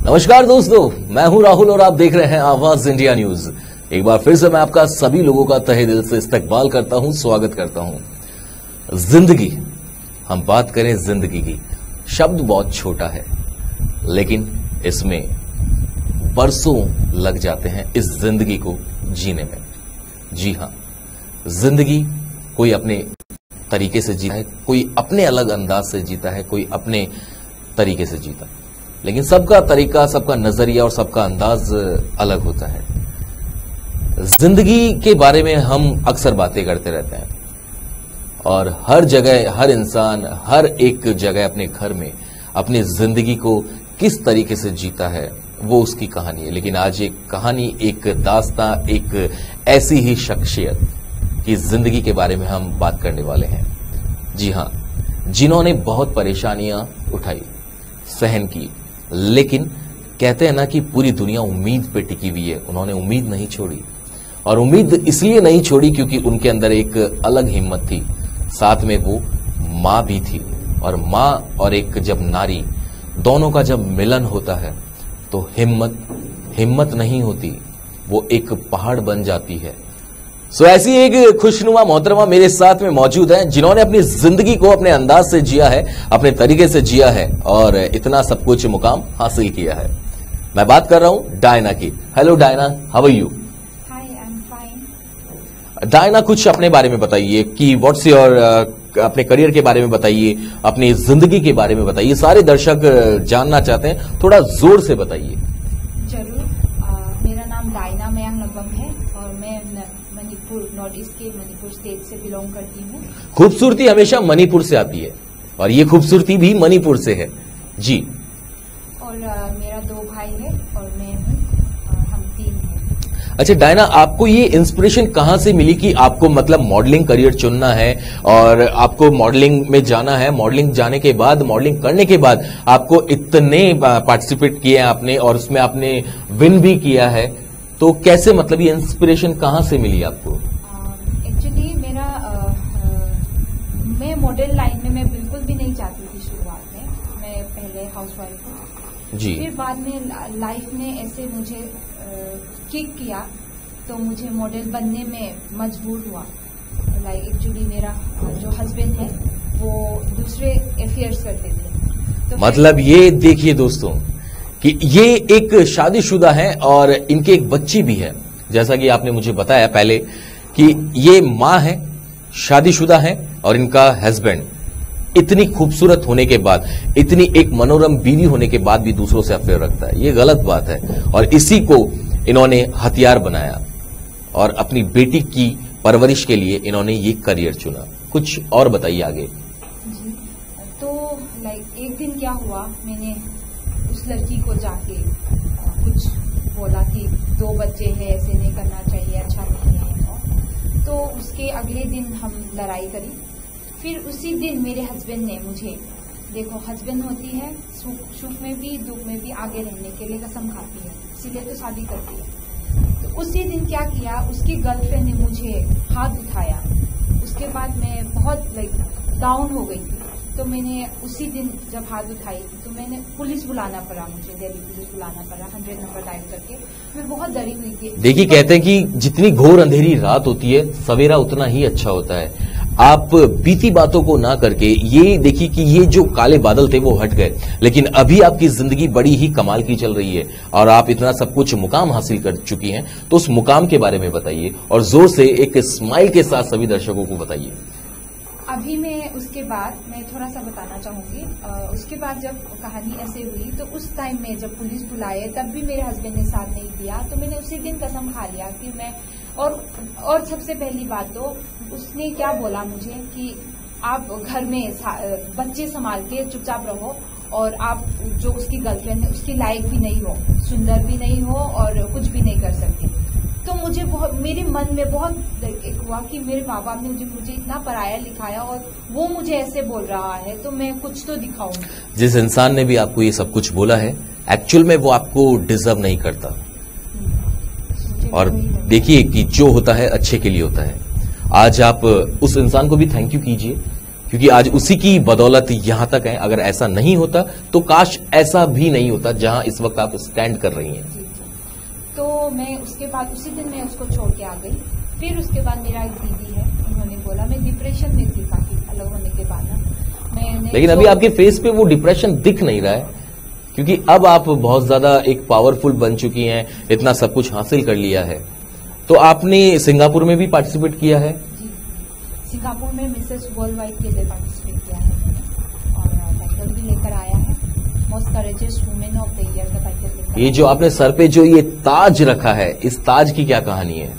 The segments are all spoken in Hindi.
नमस्कार दोस्तों, मैं हूं राहुल और आप देख रहे हैं आवाज इंडिया न्यूज। एक बार फिर से मैं आपका सभी लोगों का तहे दिल से इस्तकबाल करता हूं, स्वागत करता हूं। जिंदगी, हम बात करें जिंदगी की, शब्द बहुत छोटा है लेकिन इसमें बरसों लग जाते हैं इस जिंदगी को जीने में। जी हां, जिंदगी कोई अपने तरीके से जीता है, कोई अपने अलग अंदाज से जीता है, कोई अपने तरीके से जीता, लेकिन सबका तरीका, सबका नजरिया और सबका अंदाज अलग होता है। जिंदगी के बारे में हम अक्सर बातें करते रहते हैं और हर जगह, हर इंसान, हर एक जगह अपने घर में अपनी जिंदगी को किस तरीके से जीता है वो उसकी कहानी है। लेकिन आज एक कहानी, एक दास्तां, एक ऐसी ही शख्सियत की जिंदगी के बारे में हम बात करने वाले हैं। जी हां, जिन्होंने बहुत परेशानियां उठाई, सहन की, लेकिन कहते हैं ना कि पूरी दुनिया उम्मीद पे टिकी हुई है, उन्होंने उम्मीद नहीं छोड़ी। और उम्मीद इसलिए नहीं छोड़ी क्योंकि उनके अंदर एक अलग हिम्मत थी, साथ में वो मां भी थी। और मां और एक जब नारी, दोनों का जब मिलन होता है तो हिम्मत नहीं होती, वो एक पहाड़ बन जाती है। सो ऐसी एक खुशनुमा मोहतरमा मेरे साथ में मौजूद है जिन्होंने अपनी जिंदगी को अपने अंदाज से जिया है, अपने तरीके से जिया है और इतना सब कुछ मुकाम हासिल किया है। मैं बात कर रहा हूं डायना की। Hello Diana, how are you? Hi, I am fine. Diana, कुछ अपने बारे में बताइए कि व्हाट्स योर, अपने करियर के बारे में बताइए, अपनी जिंदगी के बारे में बताइए। सारे दर्शक जानना चाहते हैं, थोड़ा जोर से बताइए। जरूर। मेरा नाम डायना मयांग नगम है और मैं मणिपुर, नॉर्थ ईस्ट के मणिपुर स्टेट से बिलोंग करती हूँ। खूबसूरती हमेशा मणिपुर से आती है और ये खूबसूरती भी मणिपुर से है। जी। और मेरा 2 भाई है और मैं हूँ, हम 3 हैं। अच्छा डायना, आपको ये इंस्पिरेशन कहां से मिली कि आपको मतलब मॉडलिंग करियर चुनना है और आपको मॉडलिंग में जाना है? मॉडलिंग जाने के बाद, मॉडलिंग करने के बाद आपको इतने पार्टिसिपेट किए हैं आपने और उसमें आपने विन भी किया है, तो कैसे, मतलब ये इंस्पिरेशन कहां से मिली आपको? एक्चुअली मेरा मैं मॉडल लाइन में मैं बिल्कुल भी नहीं चाहती थी शुरुआत में। मैं पहले हाउसवाइफ हूँ जी। फिर बाद में लाइफ ने ऐसे मुझे किक किया तो मुझे मॉडल बनने में मजबूर हुआ। लाइक एक्चुअली मेरा जो हस्बैंड है वो दूसरे अफेयर्स करते थे, तो मतलब ये देखिए दोस्तों कि ये एक शादीशुदा है और इनके एक बच्ची भी है। जैसा कि आपने मुझे बताया पहले कि ये मां है, शादीशुदा है और इनका हस्बैंड इतनी खूबसूरत होने के बाद, इतनी एक मनोरम बीवी होने के बाद भी दूसरों से अफेयर रखता है। ये गलत बात है और इसी को इन्होंने हथियार बनाया और अपनी बेटी की परवरिश के लिए इन्होंने ये करियर चुना। कुछ और बताइए आगे जी। तो लाइक एक दिन क्या हुआ, मैंने उस लड़की को जाके कुछ बोला कि 2 बच्चे हैं, ऐसे नहीं करना चाहिए, अच्छा नहीं है। तो उसके अगले दिन हम लड़ाई करी। फिर उसी दिन मेरे हस्बैंड ने मुझे, देखो हस्बैंड होती है सुख में भी दुख में भी आगे रहने के लिए कसम खाती है, इसीलिए तो शादी करती है। तो उसी दिन क्या किया, उसकी गर्लफ्रेंड ने मुझे हाथ उठाया। उसके बाद मैं बहुत डाउन हो गई थी। तो मैंने उसी दिन जब हाथ उठाई तो मैंने पुलिस बुलाना पड़ा, मुझे दिल्ली पुलिस बुलाना पड़ा 100 नंबर डायल करके। मैं बहुत डरी हुई थी। देखिए, कहते हैं कि जितनी घोर अंधेरी रात होती है, सवेरा उतना ही अच्छा होता है। आप बीती बातों को ना करके ये देखिए कि ये जो काले बादल थे वो हट गए, लेकिन अभी आपकी जिंदगी बड़ी ही कमाल की चल रही है और आप इतना सब कुछ मुकाम हासिल कर चुकी हैं। तो उस मुकाम के बारे में बताइए और जोर से एक स्माइल के साथ सभी दर्शकों को बताइए। अभी मैं उसके बाद मैं थोड़ा सा बताना चाहूंगी। उसके बाद जब कहानी ऐसे हुई तो उस टाइम में जब पुलिस बुलाए तब भी मेरे हस्बैंड ने साथ नहीं दिया। तो मैंने उसी दिन कसम खा लिया कि मैं, और सबसे पहली बात तो उसने क्या बोला मुझे कि आप घर में बच्चे संभाल के चुपचाप रहो और आप जो उसकी गर्लफ्रेंड है उसकी लायक भी नहीं हो, सुंदर भी नहीं हो और कुछ भी नहीं कर सकती। तो मुझे बहुत, मेरे मन में बहुत एक हुआ कि मेरे माँ बाप ने मुझे इतना पराया लिखाया और वो मुझे ऐसे बोल रहा है तो मैं कुछ तो दिखाऊं। जिस इंसान ने भी आपको ये सब कुछ बोला है, एक्चुअल में वो आपको डिजर्व नहीं करता। और देखिए कि जो होता है अच्छे के लिए होता है। आज आप उस इंसान को भी थैंक यू कीजिए क्योंकि आज उसी की बदौलत यहां तक है। अगर ऐसा नहीं होता तो काश ऐसा भी नहीं होता जहां इस वक्त आप स्टैंड कर रही हैं। जी। तो मैं उसके बाद उसी दिन मैं उसको छोड़ के आ गई। फिर उसके बाद मेरा एक दीदी है, उन्होंने बोला, मैं डिप्रेशन में थी काफी अलग होने के बाद मैंने। लेकिन अभी आपके फेस पे वो डिप्रेशन दिख नहीं रहा है, क्योंकि अब आप बहुत ज्यादा एक पावरफुल बन चुकी हैं, इतना सब कुछ हासिल कर लिया है। तो आपने सिंगापुर में भी पार्टिसिपेट किया है? जी, सिंगापुर में मिसेस वर्ल्ड वाइड के लिए पार्टिसिपेट किया है मैंने, और टाइटल भी लेकर आया है, most courageous women of the year का टाइटल लेकर। ये जो आपने सर पे जो ये ताज रखा है, इस ताज की क्या कहानी है?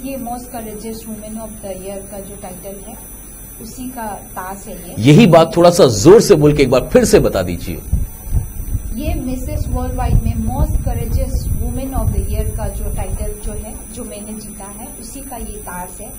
ये most courageous women of the year का जो टाइटल है उसी का ताज है ये। यही बात थोड़ा सा जोर से बोल के एक बार फिर से बता दीजिए। ये मिसेस वर्ल्ड वाइड में most courageous women of the year का जो टाइटल जो है, जो मैंने जीता है, उसी का ये ताज है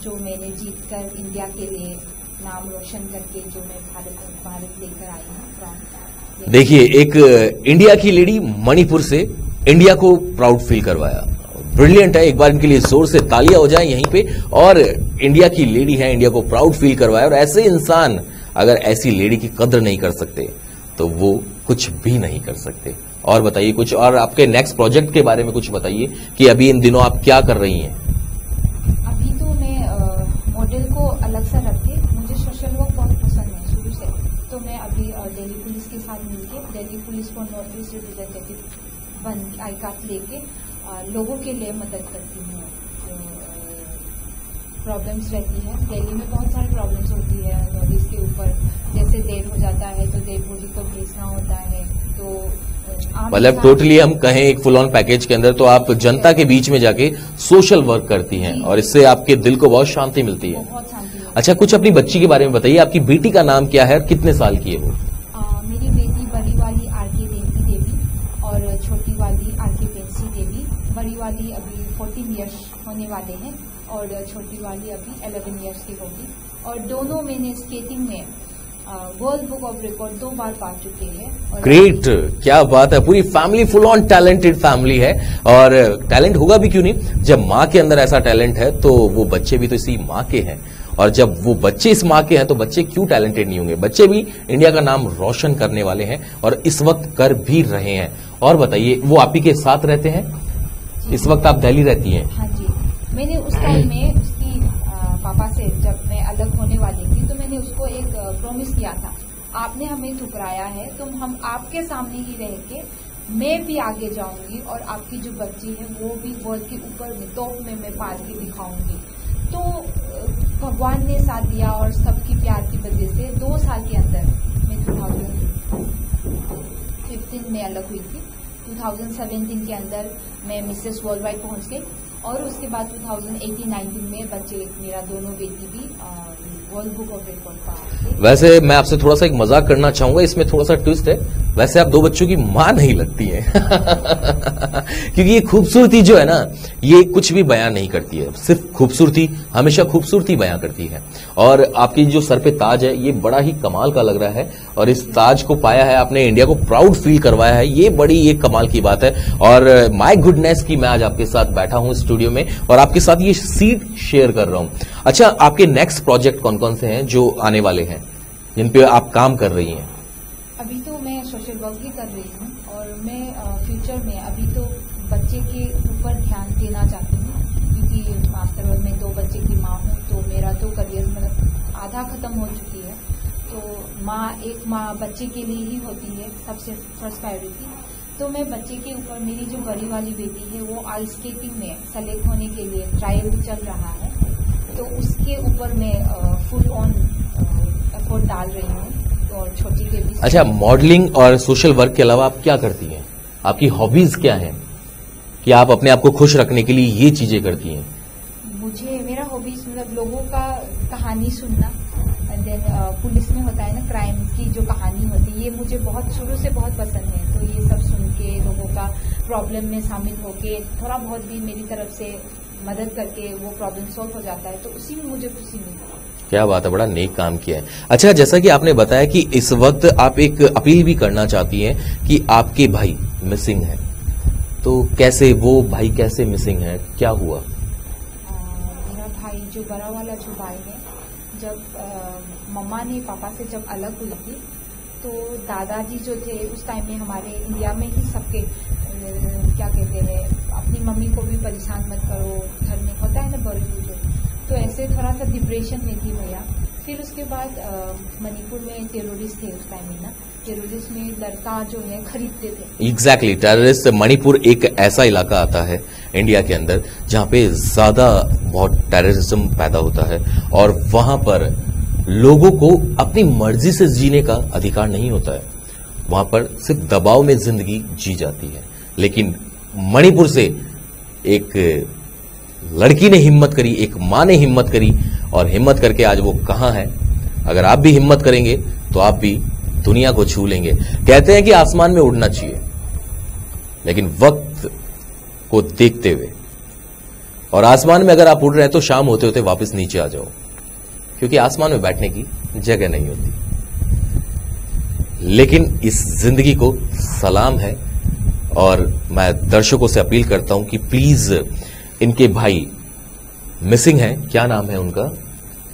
जो मैंने जीतकर इंडिया के लिए नाम रोशन करके जो मैं भारत लेकर आई हूँ। देखिए, एक इंडिया की लेडी मणिपुर से इंडिया को प्राउड फील करवाया। ब्रिलियंट है, एक बार इनके लिए जोर से तालियां हो जाए यहीं पे। और इंडिया की लेडी है, इंडिया को प्राउड फील करवाया। और ऐसे इंसान अगर ऐसी लेडी की कद्र नहीं कर सकते तो वो कुछ भी नहीं कर सकते। और बताइए कुछ, और आपके नेक्स्ट प्रोजेक्ट के बारे में कुछ बताइए कि अभी इन दिनों आप क्या कर रही हैं? अभी तो मैं मॉडल को अलग सा रख के, मुझे सोशल वर्क बहुत पसंद है शुरू से, तो मैं अभी दिल्ली पुलिस के साथ मिलके दिल्ली पुलिस को नॉर्थ ईस्ट रिप्रेजेंटेटिव बन आई कार्ड लेके लोगों के लिए मदद करती हूँ। प्रॉब्लम्स रहती है दिल्ली में, बहुत सारी प्रॉब्लम्स होती है नॉर्थ ईस्ट के ऊपर, जैसे डेड हो जाता है तो डेड बॉडी को भेजना होता है। तो मतलब टोटली हम कहें एक फुल ऑन पैकेज के अंदर तो आप जनता के बीच में जाके सोशल वर्क करती हैं और इससे आपके दिल को बहुत शांति मिलती है। बहुत शांति मिलती है। अच्छा, कुछ अपनी बच्ची के बारे में बताइए। आपकी बेटी का नाम क्या है और कितने साल की है वो? मेरी बेटी बड़ी वाली आरके देवी देवी और छोटी वाली आरके पेंसी देवी। बड़ी वाली अभी 14 इयर्स होने वाले हैं और छोटी वाली अभी 11 इयर्स की होगी। और दोनों मैंने स्केटिंग में वर्ल्ड बुक ऑफ रिकॉर्ड 2 बार पा चुके हैं। ग्रेट, क्या बात है। पूरी family full on talented family है। और टैलेंट होगा भी क्यों नहीं, जब माँ के अंदर ऐसा टैलेंट है तो वो बच्चे भी तो इसी माँ के हैं। और जब वो बच्चे इस माँ के हैं तो बच्चे क्यों टैलेंटेड नहीं होंगे? बच्चे भी इंडिया का नाम रोशन करने वाले हैं और इस वक्त कर भी रहे हैं। और बताइए, वो आप ही के साथ रहते हैं? इस वक्त आप दिल्ली रहती हैं? हाँ जी, मैंने उस टाइम में उसकी पापा से, जब मैं अलग होने वाली थी, तो मैंने उसको एक प्रॉमिस किया था, आपने हमें ठुकराया है तो हम आपके सामने ही रह के मैं भी आगे जाऊंगी और आपकी जो बच्ची है वो भी वर्ल्ड के ऊपर में टॉप में मैं पार के दिखाऊंगी। तो भगवान ने साथ दिया और सबकी प्यार की वजह से 2 साल के अंदर मैं 2015 में अलग हुई थी। 2017 के अंदर मैं मिसेस वर्ल्ड वाइड पहुंच गई और उसके बाद 2018-19 में बच्चे, मेरा दोनों बेटी भी वर्ल्ड बुक ऑफ रिकॉर्ड पा। वैसे मैं आपसे थोड़ा सा एक मजाक करना चाहूंगा, इसमें थोड़ा सा ट्विस्ट है। वैसे आप 2 बच्चों की मां नहीं लगती हैं क्योंकि ये खूबसूरती जो है ना, ये कुछ भी बयान नहीं करती है, सिर्फ खूबसूरती हमेशा खूबसूरती बयान करती है। और आपकी जो सर पे ताज है ये बड़ा ही कमाल का लग रहा है और इस ताज को पाया है आपने, इंडिया को प्राउड फील करवाया है, ये बड़ी एक कमाल की बात है। और माय गुडनेस की मैं आज आपके साथ बैठा हूं स्टूडियो में और आपके साथ ये सीट शेयर कर रहा हूं। अच्छा, आपके नेक्स्ट प्रोजेक्ट कौन कौन से हैं जो आने वाले हैं, जिन पे आप काम कर रही हैं? अभी तो मैं सोशल वर्क ही कर रही हूँ और मैं फ्यूचर में अभी तो बच्चे के ऊपर ध्यान देना चाहती हूँ, क्योंकि आफ्टर मैं 2 बच्चे की माँ हूँ तो मेरा तो करियर मतलब आधा खत्म हो चुकी है। तो एक माँ बच्चे के लिए ही होती है सबसे फर्स्ट प्रायोरिटी। तो मैं बच्चे के ऊपर, मेरी जो बड़ी वाली बेटी है वो आइस स्केटिंग में सेलेक्ट होने के लिए ट्रायल भी चल रहा है, तो उसके ऊपर मैं फुल ऑन एफर्ट डाल रही हूँ। और छोटी के भी। अच्छा, मॉडलिंग और सोशल वर्क के अलावा आप क्या करती हैं? आपकी हॉबीज क्या हैं कि आप अपने आप को खुश रखने के लिए ये चीजें करती हैं? मुझे मेरा हॉबीज मतलब लोगों का कहानी सुनना, देन पुलिस में होता है ना क्राइम की जो कहानी होती है, ये मुझे बहुत शुरू से बहुत पसंद है। तो ये सब सुन के लोगों का प्रॉब्लम में शामिल होके थोड़ा बहुत भी मेरी तरफ से मदद करके वो प्रॉब्लम सॉल्व हो जाता है, तो उसी में मुझे खुशी मिलती है। क्या बात है, बड़ा नेक काम किया है। अच्छा, जैसा कि आपने बताया कि इस वक्त आप एक अपील भी करना चाहती हैं कि आपके भाई मिसिंग है, तो कैसे वो भाई कैसे मिसिंग है, क्या हुआ? मेरा भाई जो बड़ा वाला जो भाई है, जब मम्मा ने पापा से जब अलग हुई थी तो दादाजी जो थे उस टाइम में हमारे इंडिया में ही सबके क्या कहते हैं, अपनी मम्मी को भी परेशान मत करो, घर में होता है ना बड़ी जो, तो ऐसे थोड़ा सा डिप्रेशन में थी भैया। फिर उसके बाद मणिपुर में टेररिस्ट थे उस टाइम में ना, टेररिस्ट में लड़का जो है खरीदते थे। एग्जैक्टली टेररिस्ट, मणिपुर एक ऐसा इलाका आता है इंडिया के अंदर जहां पे ज्यादा बहुत टेररिज्म पैदा होता है और वहां पर लोगों को अपनी मर्जी से जीने का अधिकार नहीं होता है, वहां पर सिर्फ दबाव में जिंदगी जी जाती है। लेकिन मणिपुर से एक लड़की ने हिम्मत करी, एक मां ने हिम्मत करी और हिम्मत करके आज वो कहां है। अगर आप भी हिम्मत करेंगे तो आप भी दुनिया को छू लेंगे। कहते हैं कि आसमान में उड़ना चाहिए, लेकिन वक्त को देखते हुए, और आसमान में अगर आप उड़ रहे हैं तो शाम होते होते वापस नीचे आ जाओ, क्योंकि आसमान में बैठने की जगह नहीं होती। लेकिन इस जिंदगी को सलाम है और मैं दर्शकों से अपील करता हूं कि प्लीज इनके भाई मिसिंग हैं, क्या नाम है उनका?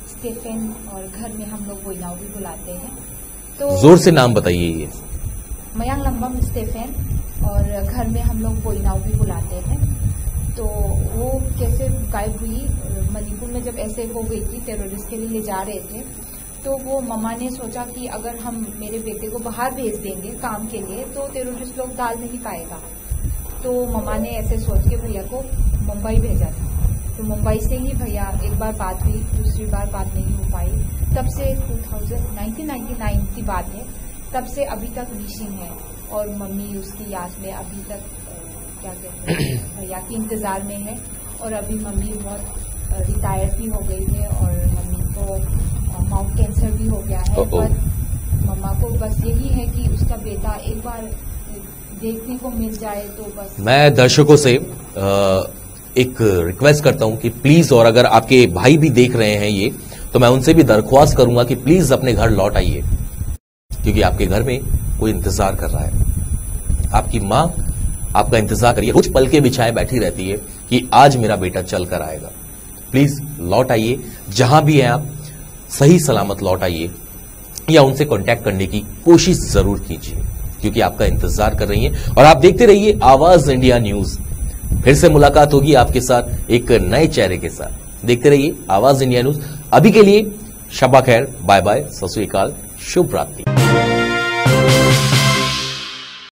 स्टेफन, और घर में हम लोग बोइनाव भी बुलाते हैं। तो जोर से नाम बताइए। ये मयांग लंबम स्टेफन, और घर में हम लोग बोइनाव भी बुलाते हैं। तो वो कैसे गायब हुई, मणिपुर में जब ऐसे हो गई थी, टेररिस्ट के लिए ले जा रहे थे, तो वो मम्मा ने सोचा कि अगर हम मेरे बेटे को बाहर भेज देंगे काम के लिए तो टेररिस्ट लोग डाल नहीं पाएगा। तो मम्मा ने ऐसे सोच के भैया को मुंबई भेजा था। तो मुंबई से ही भैया एक बार बात हुई, दूसरी बार बात नहीं हो पाई। तब से 1999 की बात है, तब से अभी तक मिसिंग है और मम्मी उसकी याद में अभी तक क्या कहते हैं भैया के इंतजार में है। और अभी मम्मी बहुत रिटायर्ड भी हो गई है और मम्मी को माउथ कैंसर भी हो गया है। पर मम्मा को बस यही है कि उसका बेटा एक बार देखने को मिल जाए तो बस। मैं दर्शकों से एक रिक्वेस्ट करता हूं कि प्लीज, और अगर आपके भाई भी देख रहे हैं ये, तो मैं उनसे भी दरख्वास्त करूंगा कि प्लीज अपने घर लौट आइए, क्योंकि आपके घर में कोई इंतजार कर रहा है। आपकी मां आपका इंतजार करिए, कुछ पल के बिछाए बैठी रहती है कि आज मेरा बेटा चल कर आएगा। प्लीज लौट आइए, जहां भी हैं आप सही सलामत लौट आइए, या उनसे कांटेक्ट करने की कोशिश जरूर कीजिए, क्योंकि आपका इंतजार कर रही हैं। और आप देखते रहिए आवाज इंडिया न्यूज। फिर से मुलाकात होगी आपके साथ एक नए चेहरे के साथ। देखते रहिए आवाज इंडिया न्यूज। अभी के लिए शबा खैर, बाय बाय, सत श्री अकाल, शुभ रात्रि।